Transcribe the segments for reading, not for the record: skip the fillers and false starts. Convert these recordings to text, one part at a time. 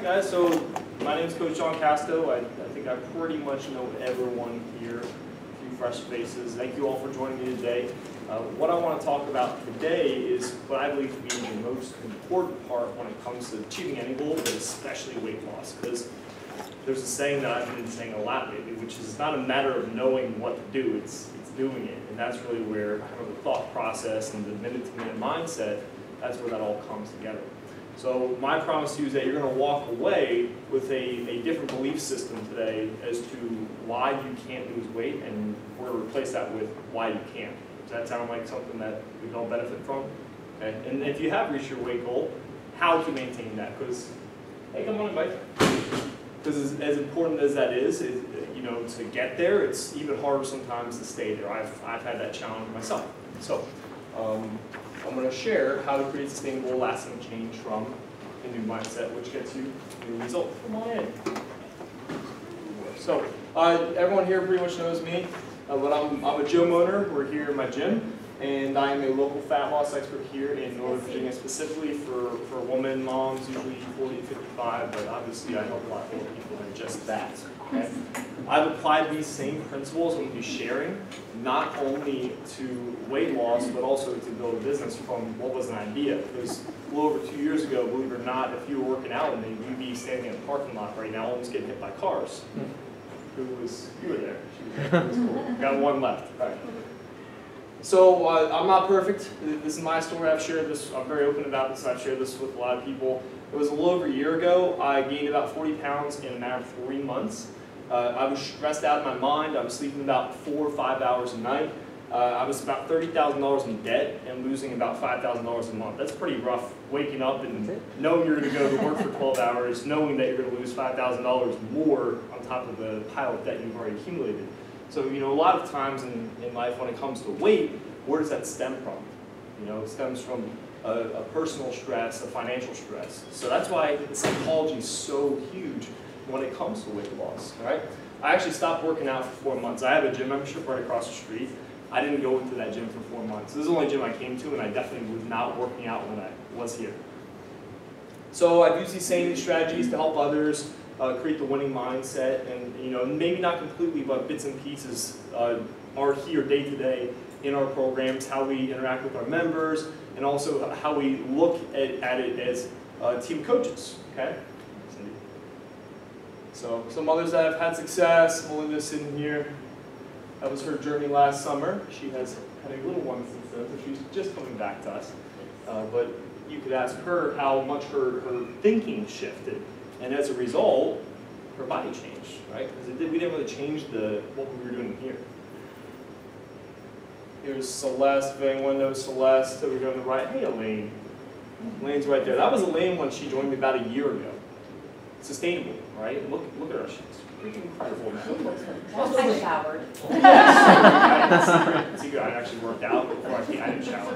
guys, so my name is Coach John Casto. I think I pretty much know everyone here, a few fresh faces. Thank you all for joining me today. What I want to talk about today is what I believe to be the most important part when it comes to achieving any goal, but especially weight loss. Because there's a saying that I've been saying a lot lately, which is not a matter of knowing what to do, it's doing it. And that's really where kind of the thought process and the minute-to-minute mindset, that's where that all comes together. So my promise to you is that you're going to walk away with a different belief system today as to why you can't lose weight, and we're going to replace that with why you can. Does that sound like something that we can all benefit from? Okay. And if you have reached your weight goal, how to maintain that? Because, hey, come on, Mike. Because as important as that is, you know, to get there, it's even harder sometimes to stay there. I've had that challenge myself. So I'm going to share how to create sustainable, lasting change from a new mindset, which gets you new results. Come on in. So everyone here pretty much knows me, but I'm a gym owner. We're here in my gym, and I am a local fat loss expert here in Northern Virginia, specifically for women, moms, usually 40 to 55, but obviously I help a lot more people than just that. Okay? I've applied these same principles I'm going to be sharing, not only to weight loss, but also to build a business from what was an idea. Because a little over 2 years ago, believe it or not, if you were working out with me, you'd be standing in a parking lot right now almost getting hit by cars. You were there. It was cool. Got one left. All right. So I'm not perfect. This is my story. I've shared this. I'm very open about this. I've shared this with a lot of people. It was a little over a year ago. I gained about 40 pounds in a matter of 3 months. I was stressed out of my mind. I was sleeping about 4 or 5 hours a night. I was about $30,000 in debt and losing about $5,000 a month. That's pretty rough, waking up and knowing you're going to go to work for 12 hours, knowing that you're going to lose $5,000 more on top of the pile of debt you've already accumulated. So, you know, a lot of times in life when it comes to weight, where does that stem from? You know, it stems from a personal stress, a financial stress. So that's why the psychology is so huge when it comes to weight loss, right? I actually stopped working out for 4 months. I have a gym membership right across the street. I didn't go into that gym for 4 months. This is the only gym I came to, and I definitely was not working out when I was here. So I've used these same strategies to help others create the winning mindset, and you know, maybe not completely, but bits and pieces are here day to day in our programs, how we interact with our members, and also how we look at it as a team of coaches, okay? So some others that have had success, Melinda's sitting here. That was her journey last summer. She has had a little one since then, so she's just coming back to us. But you could ask her how much her thinking shifted. And as a result, her body changed, right? Because we didn't really change what we were doing here. Here's Celeste, if anyone knows Celeste, so we're going to the right. Hey, Elaine. Elaine's right there. That was Elaine when she joined me about a year ago. Sustainable, right? Look at her. She's freaking incredible now. I showered. Secret, I actually worked out before I didn't shower.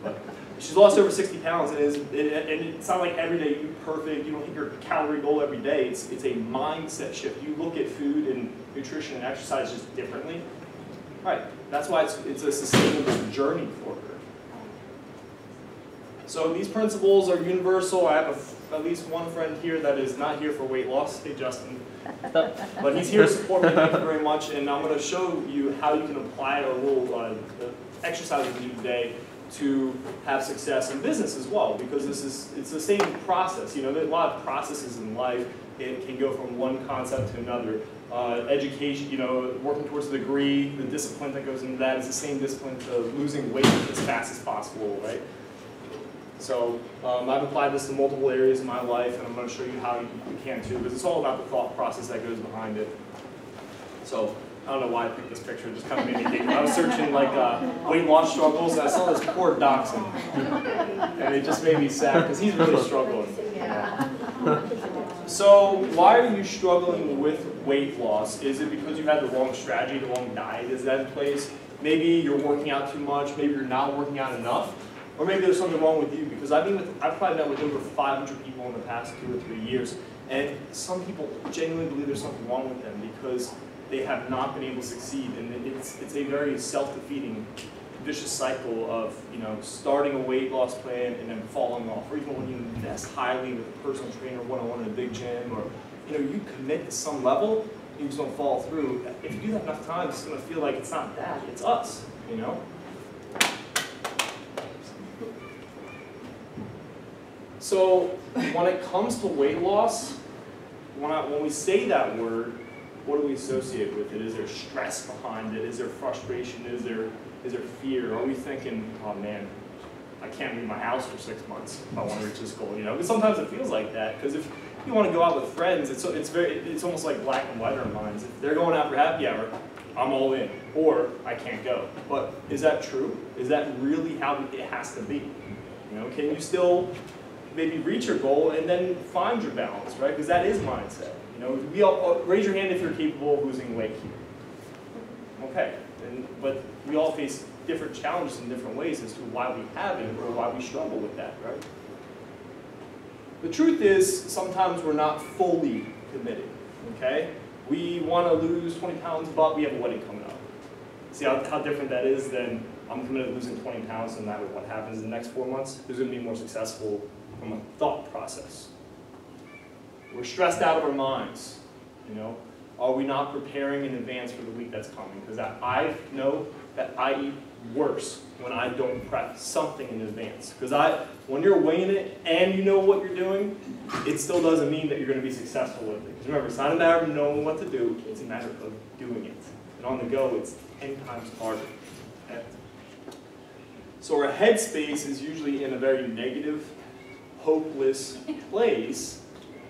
But she's lost over 60 pounds, and it's not like every day you're perfect, you don't hit your calorie goal every day. It's a mindset shift. You look at food and nutrition and exercise just differently. Right. That's why it's a sustainable journey for her. So these principles are universal. I have at least one friend here that is not here for weight loss. Hey, Justin. But he's here to support me. Thank you very much. And I'm going to show you how you can apply a little exercises we do today to have success in business as well. Because it's the same process. You know, there's a lot of processes in life. It can go from one concept to another. Education, you know, working towards a degree, the discipline that goes into that is the same discipline to losing weight as fast as possible, right? So I've applied this to multiple areas of my life, and I'm going to show you how you can too, because it's all about the thought process that goes behind it. So I don't know why I picked this picture, it just kind of made me think. I was searching like weight loss struggles, and I saw this poor dachshund, and it just made me sad, because he's really struggling. So why are you struggling with weight loss? Is it because you had the wrong strategy, the wrong diet is that in place? Maybe you're working out too much, maybe you're not working out enough, or maybe there's something wrong with you, because I've probably met with over 500 people in the past 2 or 3 years, and some people genuinely believe there's something wrong with them because they have not been able to succeed, and it's a very self-defeating vicious cycle of, starting a weight loss plan and then falling off, or even when you invest highly with a personal trainer one-on-one in a big gym, or you commit to some level, you just don't follow through. If you do that enough times, it's going to feel like it's not that, it's us, So when it comes to weight loss, when we say that word, what do we associate with it? Is there stress behind it? Is there frustration? Is there fear? Are we thinking, oh man, I can't leave my house for 6 months if I want to reach this goal? Because sometimes it feels like that. Because if you want to go out with friends, it's almost like black and white in our minds. If they're going out for happy hour, I'm all in, or I can't go. But is that true? Is that really how it has to be? Can you still maybe reach your goal and then find your balance, right? Because that is mindset. We all raise your hand if you're capable of losing weight here. Okay, but we all face different challenges in different ways as to why we haven't or why we struggle with that, right? The truth is, sometimes we're not fully committed, okay? We want to lose 20 pounds, but we have a wedding coming up. See how different that is than I'm committed to losing 20 pounds no matter what happens in the next 4 months? Who's going to be more successful from a thought process? We're stressed out of our minds, Are we not preparing in advance for the week that's coming? Because I know that I eat worse when I don't prep something in advance. Because when you're weighing it and you know what you're doing, it still doesn't mean that you're going to be successful with it. Because remember, it's not a matter of knowing what to do, it's a matter of doing it. And on the go, it's 10 times harder. Okay? So our headspace is usually in a very negative, hopeless place,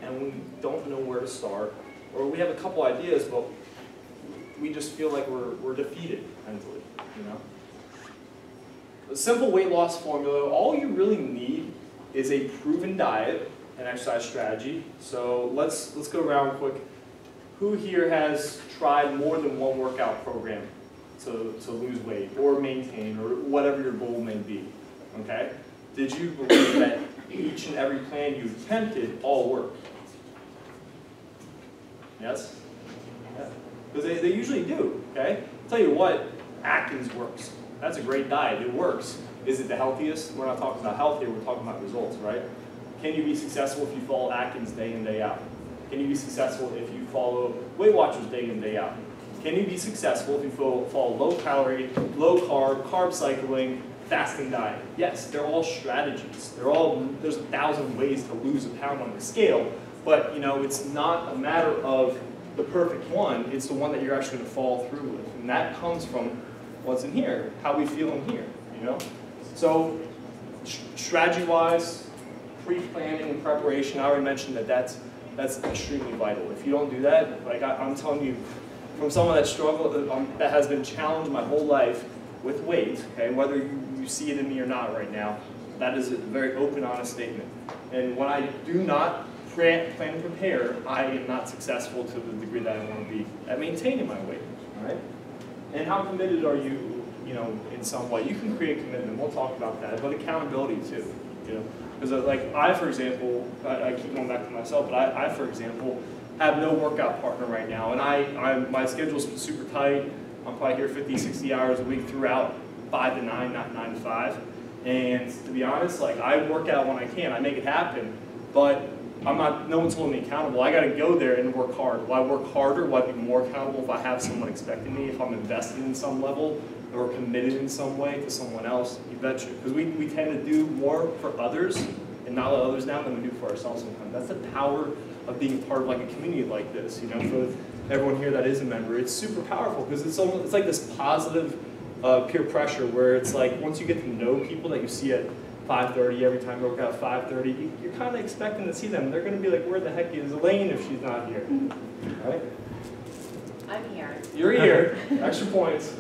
and we don't know where to start, or we have a couple ideas, but we just feel like we're defeated mentally, A simple weight loss formula, all you really need is a proven diet and exercise strategy. So let's go around quick. Who here has tried more than one workout program to lose weight or maintain or whatever your goal may be? Okay? Did you believe that each and every plan you attempted all worked? Yes? Yeah. Because they usually do, okay? I'll tell you what, Atkins works. That's a great diet, it works. Is it the healthiest? We're not talking about health here, we're talking about results, right? Can you be successful if you follow Atkins day in, day out? Can you be successful if you follow Weight Watchers day in, day out? Can you be successful if you follow low calorie, low carb, carb cycling, fasting diet? Yes, they're all strategies. There's 1,000 ways to lose a pound on the scale, but it's not a matter of the perfect one, it's the one that you're actually going to follow through with. And that comes from what's in here, how we feel in here, So strategy-wise, pre-planning and preparation, I already mentioned that's extremely vital. If you don't do that, like I'm telling you, from someone that struggled, that has been challenged my whole life with weight, okay, whether you see it in me or not right now, that is a very open, honest statement. And when I do not plan and prepare, I am not successful to the degree that I want to be at maintaining my weight, all right? And how committed are you, in some way? You can create commitment, we'll talk about that, but accountability too, Because like I, for example, I keep going back to myself, but I for example, have no workout partner right now, and my schedule's super tight. I'm probably here 50, 60 hours a week throughout, 5 to 9, not 9 to 5. And to be honest, like I work out when I can, I make it happen, but no one's holding me accountable. I gotta go there and work hard. Will I work harder? Will I be more accountable if I have someone expecting me, if I'm invested in some level, or committed in some way to someone else? You betcha. Because we tend to do more for others and not let others down than we do for ourselves sometimes. That's the power of being part of like a community like this, for everyone here that is a member. It's super powerful because it's like this positive peer pressure where it's like once you get to know people that you see at 5:30 every time you work out 5:30, you're kind of expecting to see them. They're going to be like, where the heck is Elaine if she's not here? Right? I'm here. You're here. Extra points.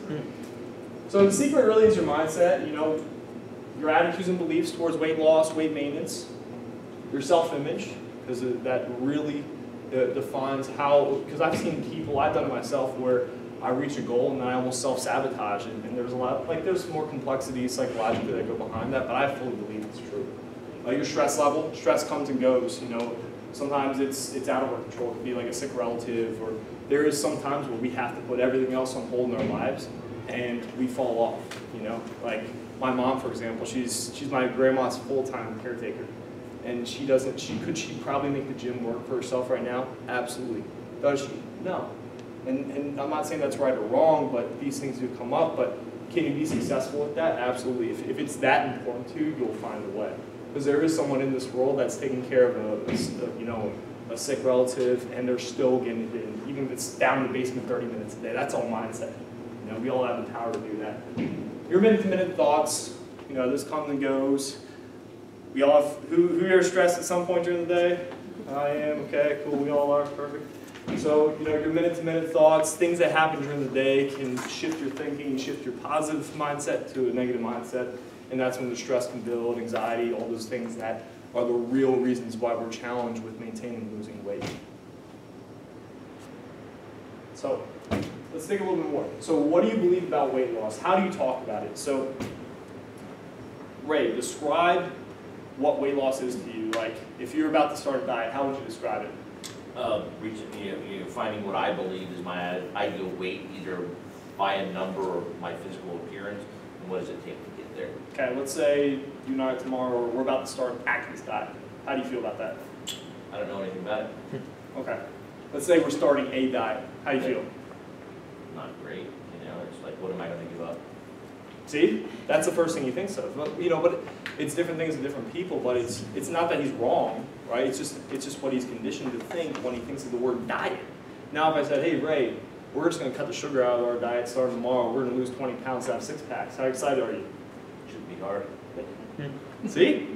So the secret really is your mindset, your attitudes and beliefs towards weight loss, weight maintenance, your self-image, because that really defines how, because I've seen people, I've done it myself, where I reach a goal and then I almost self-sabotage it, and there's a lot, there's more complexity psychologically that go behind that, but I fully believe it's true. Your stress level, stress comes and goes, sometimes it's out of our control. It could be like a sick relative, or there is some times where we have to put everything else on hold in our lives, and we fall off, you know? Like my mom, for example, she's my grandma's full-time caretaker. And could she probably make the gym work for herself right now? Absolutely. Does she? No. And I'm not saying that's right or wrong, but these things do come up. But can you be successful at that? Absolutely. If it's that important to you, you'll find a way. Because there is someone in this world that's taking care of a sick relative, and they're still getting it in, even if it's down in the basement 30 minutes a day. That's all mindset. You know, we all have the power to do that. Your minute-to-minute thoughts, you know, this comes and goes. We all have, who here is stressed at some point during the day? I am, okay, cool, we all are, perfect. So, you know, your minute-to-minute thoughts, things that happen during the day can shift your thinking, shift your positive mindset to a negative mindset, and that's when the stress can build, anxiety, all those things that are the real reasons why we're challenged with maintaining and losing weight. So, let's think a little bit more. So what do you believe about weight loss? How do you talk about it? So, Ray, describe what weight loss is to you. Like, if you're about to start a diet, how would you describe it? Finding what I believe is my ideal weight, either by a number or my physical appearance, and what does it take to get there. Okay, let's say you and I tomorrow, we're about to start Atkins diet. How do you feel about that? I don't know anything about it. Okay. Let's say we're starting a diet. How do you feel? Not great, you know, it's like, what am I going to give up? See? That's the first thing he thinks of. But, you know, but it's different things to different people, but it's not that he's wrong, right? It's just what he's conditioned to think when he thinks of the word diet. Now if I said, hey Ray, we're just going to cut the sugar out of our diet starting tomorrow, we're going to lose 20 pounds to have 6 packs. How excited are you? Should be hard. See?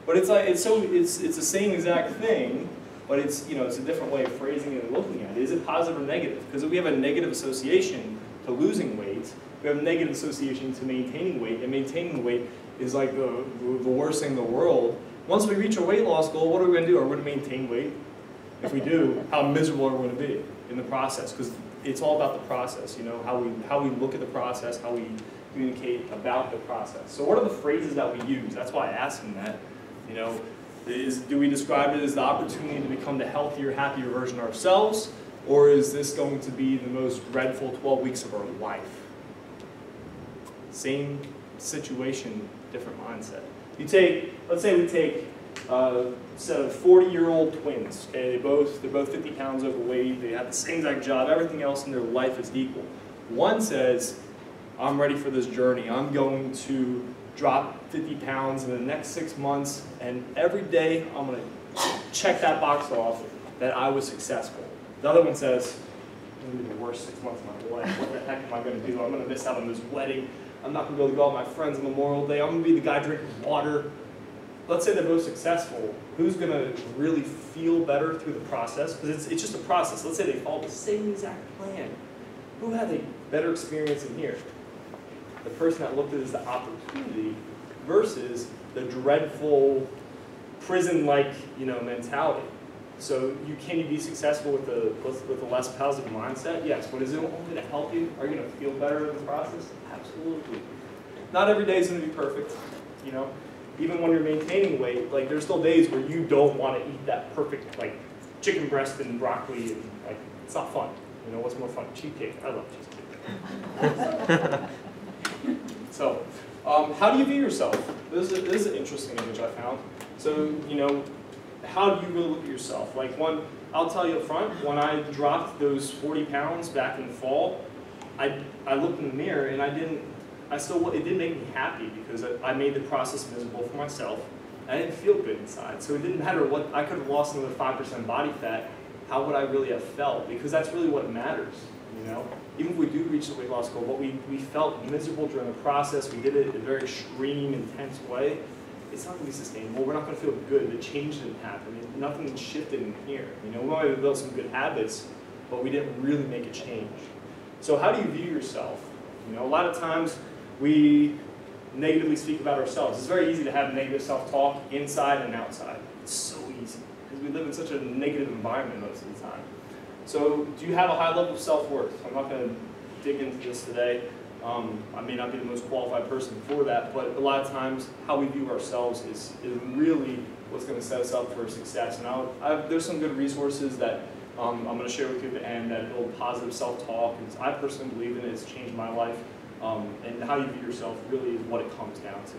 But it's like it's the same exact thing, but it's, you know, it's a different way of phrasing it and looking at it. Is it positive or negative? Because we have a negative association to losing weight, we have a negative association to maintaining weight, and maintaining weight is like the worst thing in the world. Once we reach a weight loss goal, what are we going to do? Are we going to maintain weight? If we do, how miserable are we going to be in the process? Because it's all about the process, you know, how we look at the process, how we communicate about the process. So what are the phrases that we use? That's why I asked him that. You know, do we describe it as the opportunity to become the healthier, happier version of ourselves, or is this going to be the most dreadful 12 weeks of our life? Same situation, different mindset. Let's say we take a set of 40-year-old twins. Okay, they're both 50 pounds overweight. They have the same exact job. Everything else in their life is equal. One says, "I'm ready for this journey. I'm going to drop 50 pounds in the next 6 months, and every day I'm going to check that box off that I was successful." The other one says, "It's going to be the worst 6 months of my life. What the heck am I going to do? I'm going to miss out on this wedding. I'm not going to be able to go out with my friends on Memorial Day. I'm going to be the guy drinking water." Let's say they're both successful. Who's going to really feel better through the process? Because it's just a process. Let's say they follow the same exact plan. Who had a better experience in here? The person that looked at it as the opportunity versus the dreadful prison-like, you know, mentality. So can you be successful with a less positive mindset? Yes. But is it only going to help you? Are you going to feel better in the process? Absolutely. Not every day is going to be perfect. You know, even when you're maintaining weight, like there's still days where you don't want to eat that perfect like chicken breast and broccoli, and like it's not fun. You know, what's more fun? Cheesecake. I love cheesecake. So, how do you view yourself? This is an interesting image I found. So, you know, how do you really look at yourself? Like I'll tell you up front, when I dropped those 40 pounds back in the fall, I looked in the mirror and it didn't make me happy because I made the process miserable for myself. I didn't feel good inside. So it didn't matter what, I could have lost another 5% body fat, how would I really have felt? Because that's really what matters, you know? Even if we do reach the weight loss goal, but we felt miserable during the process, we did it in a very extreme, intense way, it's not going to be sustainable. We're not going to feel good. The change didn't happen. Nothing shifted in here. You know, we might have built some good habits, but we didn't really make a change. So how do you view yourself? You know, a lot of times we negatively speak about ourselves. It's very easy to have negative self-talk inside and outside. It's so easy because we live in such a negative environment most of the time. So do you have a high level of self-worth? I'm not going to dig into this today. I may not be the most qualified person for that, but a lot of times how we view ourselves is really what's going to set us up for success. And there's some good resources that I'm going to share with you at the end that build positive self-talk. I personally believe in it. It's changed my life. And how you view yourself really is what it comes down to.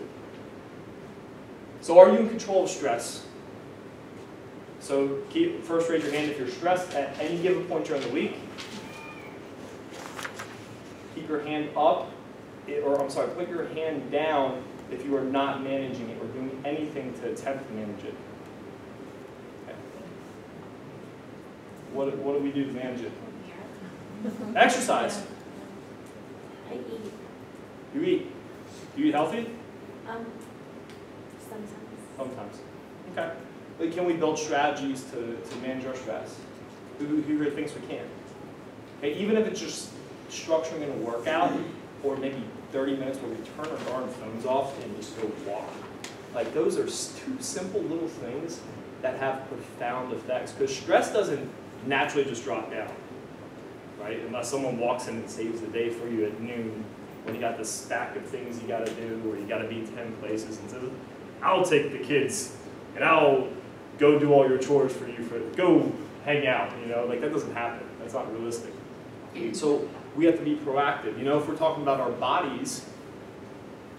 So are you in control of stress? So first raise your hand if you're stressed at any given point during the week. Keep your hand up, put your hand down if you are not managing it or doing anything to attempt to manage it. Okay. What do we do to manage it? Exercise. I eat. You eat. Do you eat healthy? Sometimes. Sometimes. Okay. But can we build strategies to manage our stress? Who here thinks we can? Okay, even if it's just structuring in a workout, or maybe 30 minutes where we turn our darn phones off and just go walk. Like those are two simple little things that have profound effects. Because stress doesn't naturally just drop down, right? Unless someone walks in and saves the day for you at noon when you got this stack of things you got to do, or you got to be 10 places, and says, I'll take the kids and I'll go do all your chores for you, go hang out, you know, like that doesn't happen. That's not realistic. So we have to be proactive. You know, if we're talking about our bodies,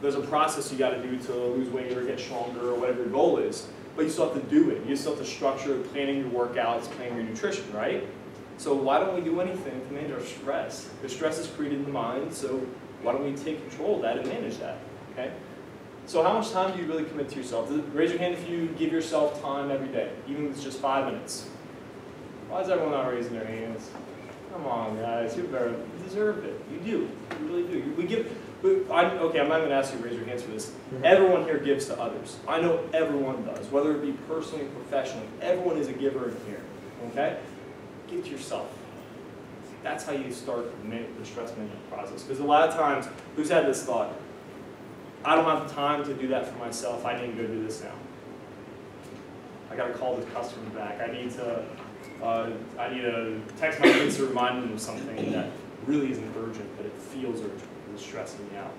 there's a process you got to do to lose weight or get stronger or whatever your goal is, but you still have to do it. You still have to structure planning your workouts, planning your nutrition, right? So why don't we do anything to manage our stress? Because stress is created in the mind, so why don't we take control of that and manage that, okay? So how much time do you really commit to yourself? Raise your hand if you give yourself time every day, even if it's just 5 minutes. Why is everyone not raising their hands? Come on, guys, you deserve it. You do, you really do. Okay, I'm not going to ask you to raise your hands for this. Everyone here gives to others. I know everyone does, whether it be personally or professionally. Everyone is a giver in here, okay? Give to yourself. That's how you start the stress management process. Because a lot of times, who's had this thought? I don't have time to do that for myself. I need to go do this now. I got to call this customer back. I need to text my kids to remind them of something that really isn't urgent, but it feels urgent. It's stressing me out.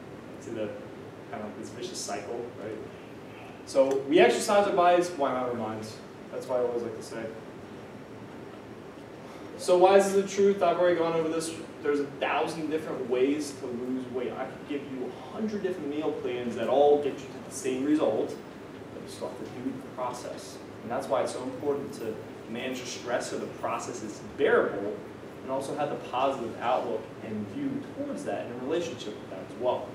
To the kind of this vicious cycle, right? So we exercise our bodies, why not our minds? That's why I always like to say. So why is this the truth? I've already gone over this. There's 1,000 different ways to lose weight. I could give you 100 different meal plans that all get you to the same result, but you still have to do the process. And that's why it's so important to manage the stress so the process is bearable, and also have the positive outlook and view towards that in a relationship with that as well.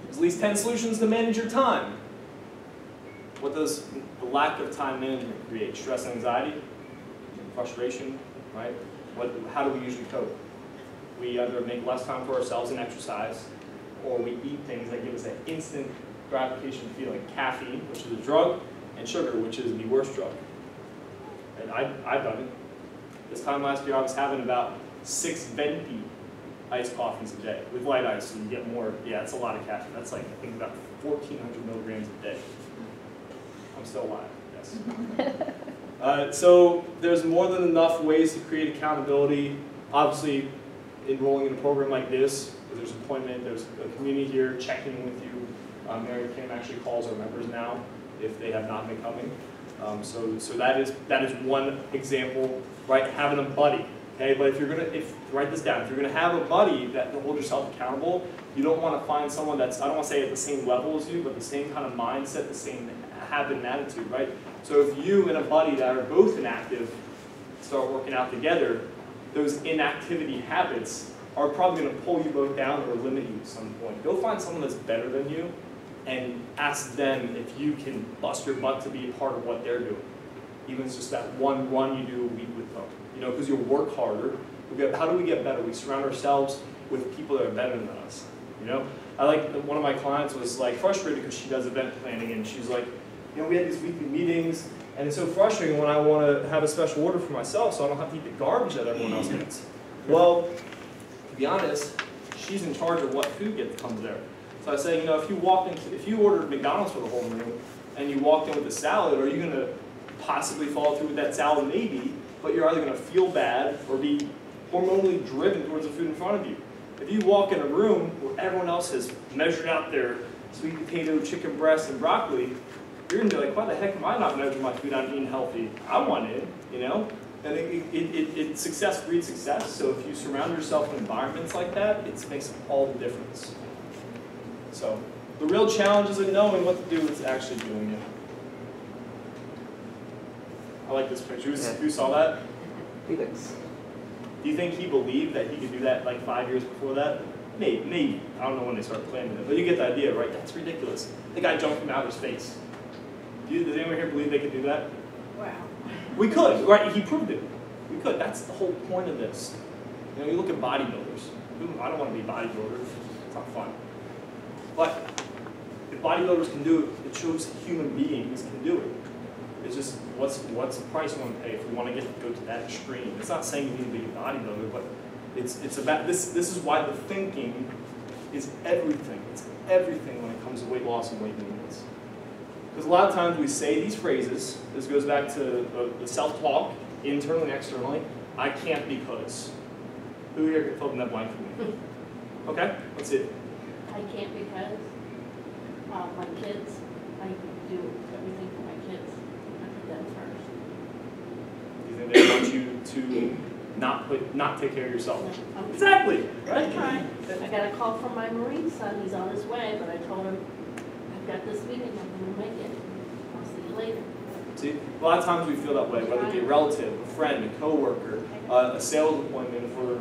There's at least 10 solutions to manage your time. What does the lack of time management create? Stress and anxiety, frustration, right? How do we usually cope? We either make less time for ourselves and exercise, or we eat things that give us that instant gratification feeling. Caffeine, which is a drug, and sugar, which is the worst drug. And I've done it. This time last year, I was having about 6 venti iced coffees a day with light ice, so you get more. Yeah, that's a lot of caffeine. That's like, I think, about 1,400 milligrams a day. I'm still alive, yes. So there's more than enough ways to create accountability. Obviously, enrolling in a program like this, there's an appointment, there's a community here checking in with you. Mary Kim actually calls our members now if they have not been coming. So that is one example, right? Having a buddy, okay? But write this down. If you're gonna have a buddy that will hold yourself accountable, you don't want to find someone that's, I don't want to say at the same level as you, but the same kind of mindset, the same habit and attitude, right? So if you and a buddy that are both inactive start working out together, those inactivity habits are probably going to pull you both down or limit you at some point. Go find someone that's better than you and ask them if you can bust your butt to be a part of what they're doing. Even if it's just that one run you do a week with them. You know, because you'll work harder. How do we get better? We surround ourselves with people that are better than us. You know, one of my clients was like frustrated because she does event planning, and she's like, you know, we had these weekly meetings, and it's so frustrating when I want to have a special order for myself so I don't have to eat the garbage that everyone else eats. Well, to be honest, she's in charge of what food comes there. So I say, you know, if you ordered McDonald's for the whole room and you walked in with a salad, are you going to possibly follow through with that salad? Maybe, but you're either going to feel bad or be hormonally driven towards the food in front of you. If you walk in a room where everyone else has measured out their sweet potato, chicken breast, and broccoli, you're going to be like, why the heck am I not measuring my food? I'm eating healthy. I want in, you know? And success breeds success, so if you surround yourself in environments like that, it makes all the difference. So, the real challenge isn't knowing what to do, it's actually doing it. I like this picture. Who saw that? Felix. Do you think he believed that he could do that like 5 years before that? Maybe. I don't know when they started planning it, but you get the idea, right? That's ridiculous. The guy jumped from outer space. Does anyone here believe they could do that? Wow. We could, right? He proved it. We could. That's the whole point of this. You know, you look at bodybuilders. I don't want to be bodybuilders. It's not fun. But if bodybuilders can do it, it shows human beings can do it. It's just what's the price you want to pay if you want to go to that extreme. It's not saying you need to be a bodybuilder, but it's about this. This is why the thinking is everything. It's everything when it comes to weight loss and weight maintenance. Because a lot of times we say these phrases. This goes back to the self-talk, internally and externally. I can't because. Who here can fill in that blank for me? Okay, let's see it. I can't because my kids, I do everything for my kids. I put them first. Do you think they want you to not take care of yourself? I'm Exactly, right? I'm trying. I got a call from my Marine son. He's on his way, but I told him I've got this meeting. I'm going to make it. I'll see you later. See, a lot of times we feel that way, whether it be a relative, a friend, a coworker, a sales appointment for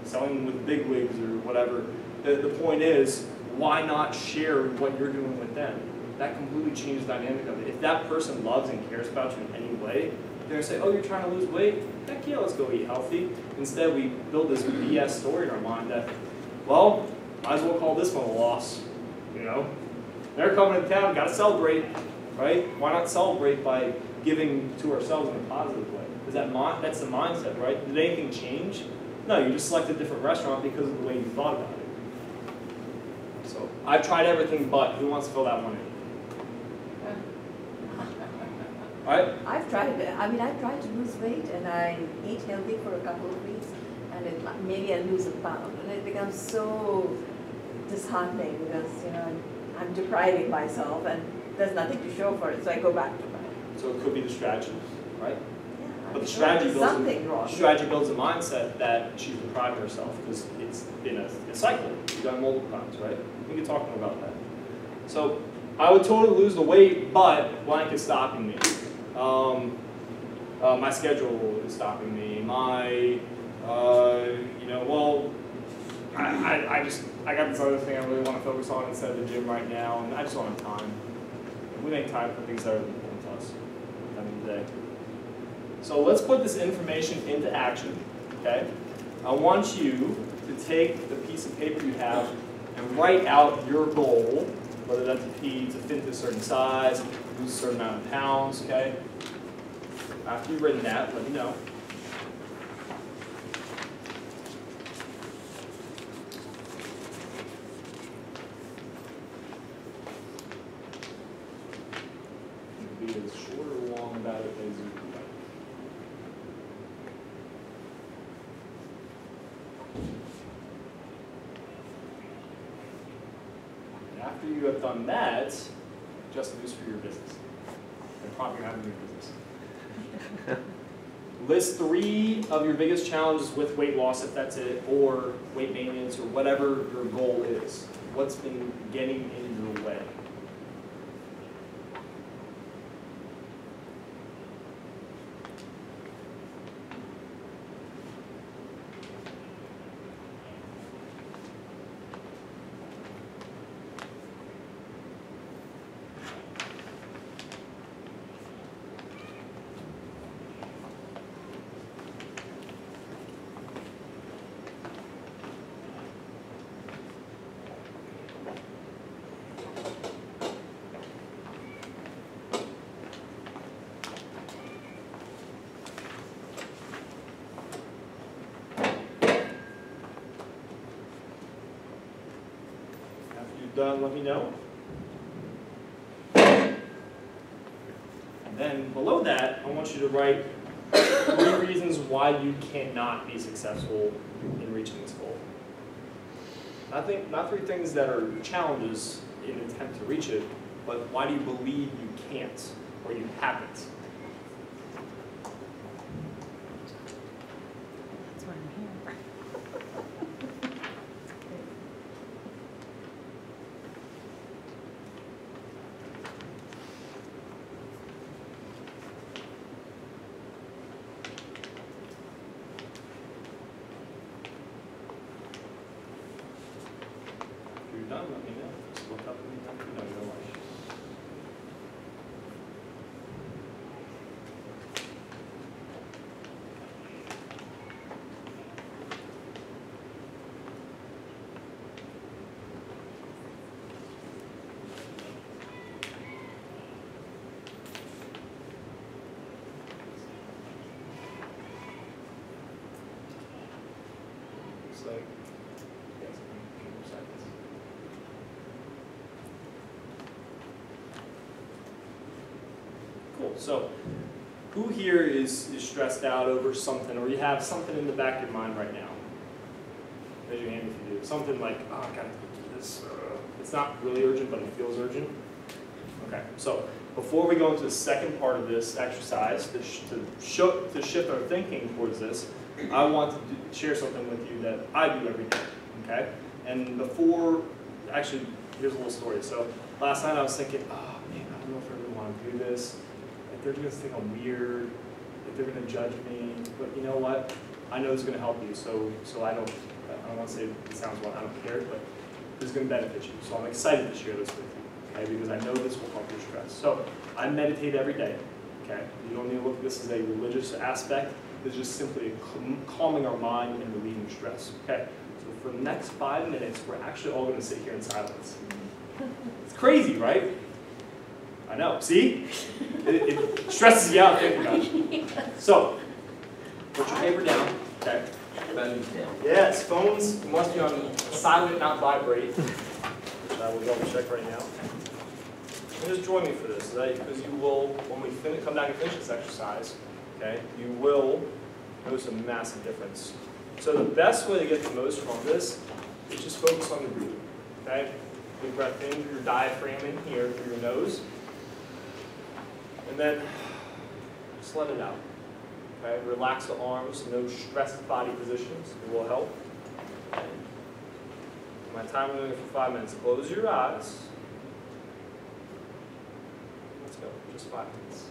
selling with bigwigs or whatever. The point is, why not share what you're doing with them? That completely changes the dynamic of it. If that person loves and cares about you in any way, they're going to say, oh, you're trying to lose weight? Heck yeah, let's go eat healthy. Instead, we build this BS story in our mind that, well, might as well call this one a loss. You know, they're coming to town, got to celebrate, right? Why not celebrate by giving to ourselves in a positive way? Is that's the mindset, right? Did anything change? No, you just selected a different restaurant because of the way you thought about it. So I've tried everything but. Who wants to fill that one in? All right? I've tried to lose weight and I eat healthy for a couple of weeks and maybe I lose a pound and it becomes so disheartening because, I'm depriving myself and there's nothing to show for it, so I go back to it. So it could be the strategy, right? Yeah, But the strategy builds a wrong. mindset that she's deprived herself because it's been a cycle. You've done multiple times, right? We can talk more about that. So I would totally lose the weight, but blank is stopping me. My schedule is stopping me. I got this other thing I really want to focus on instead of the gym right now, and I just don't have time. We make time for things that are important to us at the end of the day. So let's put this information into action, okay? I want you to take the piece of paper you have and write out your goal, whether that's to fit to a certain size, lose a certain amount of pounds, okay? After you've written that, let me know. You can be as short or long about it as you like. After you have done that, just news for your business. And probably having your business. List 3 of your biggest challenges with weight loss, if that's it, or weight maintenance, or whatever your goal is. What's been getting in your way? Done, let me know. And then below that, I want you to write 3 reasons why you cannot be successful in reaching this goal. Not 3 things that are challenges in an attempt to reach it, but why do you believe you can't or you haven't? looks like. Yeah, it's a few more seconds. Cool. So, who here is stressed out over something, or you have something in the back of your mind right now? Raise your hand if you do. Something like, oh, I gotta do this. It's not really urgent, but it feels urgent. Okay. So, before we go into the second part of this exercise, to shift our thinking towards this, I want to share something with you that I do every day. Okay. And before, actually, here's a little story. So, last night I was thinking, oh man, I don't know if I really want to do this. They're going to think I'm weird, if they're going to judge me, but you know what? I know it's going to help you, so I don't want to say it sounds well, I don't care, but this is going to benefit you. So I'm excited to share this with you, okay? Because I know this will help your stress. So I meditate every day, okay? You don't need to look at this as a religious aspect. It's just simply calming our mind and relieving stress, okay? So for the next 5 minutes, we're actually all going to sit here in silence. It's crazy, right? I know, see? It stresses you out thinking about it. So, put your paper down, okay? Phone's down. Yes, phones must be on silent, not vibrate. Which I will double check right now. And just join me for this, because you will, when we come back and finish this exercise, okay, you will notice a massive difference. So the best way to get the most from this is just focus on the breathing, okay? Big breath in through your diaphragm in here, through your nose. And then just let it out. Okay? Relax the arms, no stressed body positions. It will help. My time limit for 5 minutes. Close your eyes. Let's go. Just 5 minutes.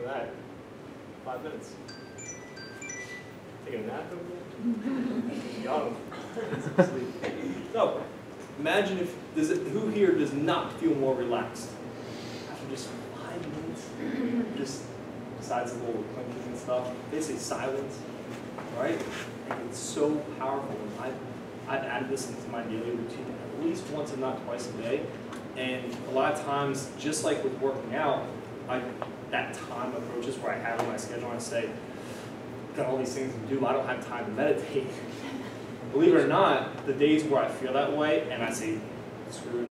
that? 5 minutes. Taking a nap over there? Y'all don't sleep. So, imagine who here does not feel more relaxed after just 5 minutes? Just besides the little clinking and stuff, they say silence, right? And it's so powerful. I've added this into my daily routine at least once, if not twice a day. And a lot of times, just like with working out, that time approaches where I have in my schedule and I say, got all these things to do, I don't have time to meditate. Believe it or not, the days where I feel that way and I say, screw it.